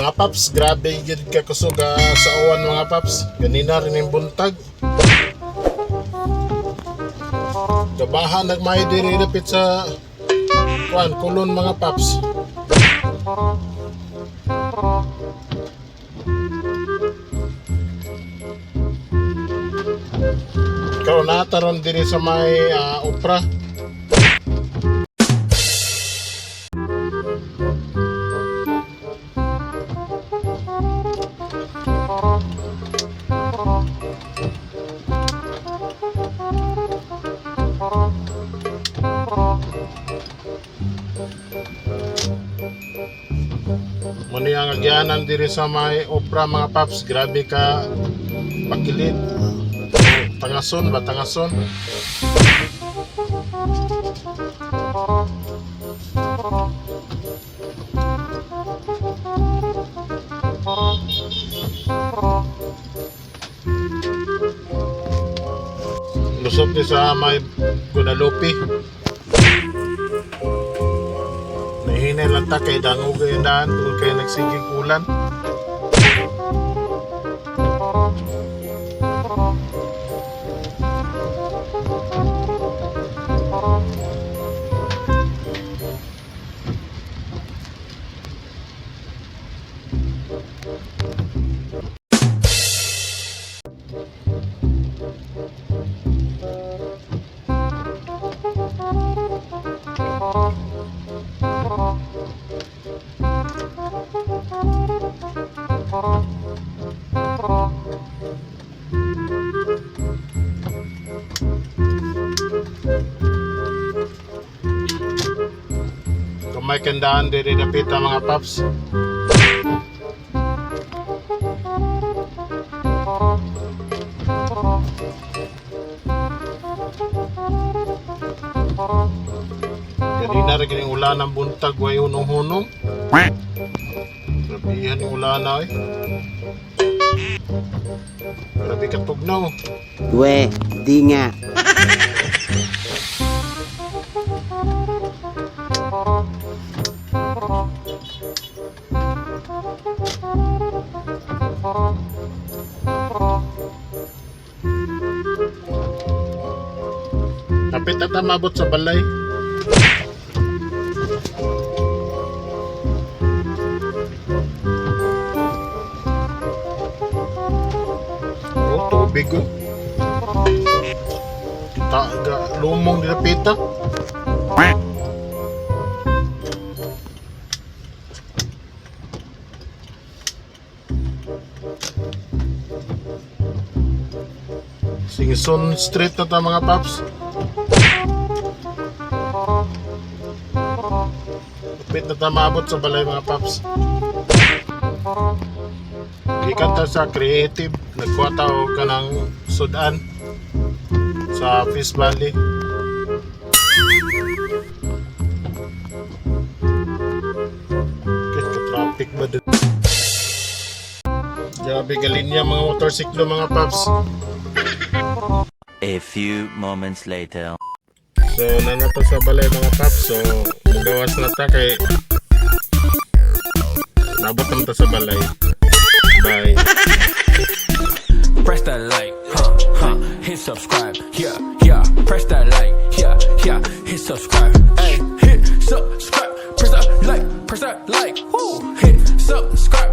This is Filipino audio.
Mga paps, grabe yun ka kusuga sa uwan mga paps. Ganina rin yung buntag. Gabahan nagmay diri dapit sa kulon mga paps. Ikaw nataron diri sa may opera. Muna yung agyanan diri sa may opera mga paps. Grabe ka pagilid. Tangason ba? Tangason. Lusot di sa may Guadalupe. Nahinay lang ta kay dangog yung daan kung kayo nagsigig ulan. May kandaan diri dapit mga paps. Ganina rin yung ulan ng buntag, way hunong-hunong. Grabe yan yung ulan na eh. Grabe katugnaw. We, di nga. Kapit at mabot sa balay. Oh, tubig oh. Lumong dinapita. Singson Street na ta mga paps. Kapit na ta maabot sa balay mga paps. Gikan ta sa creative. Nagkuha tao ka ng sudan sa Fish Valley. Ka-traffic ba dito? Grabe galinya mga motorsiklo mga paps. A few moments later. So nanato sa balay mga paps. So magawas na ta kay nabot na ta sa balay. Bye. Press that like, hit subscribe, yeah, press that like, yeah, hit subscribe, hey, hit subscribe, press that like, woo, hit subscribe.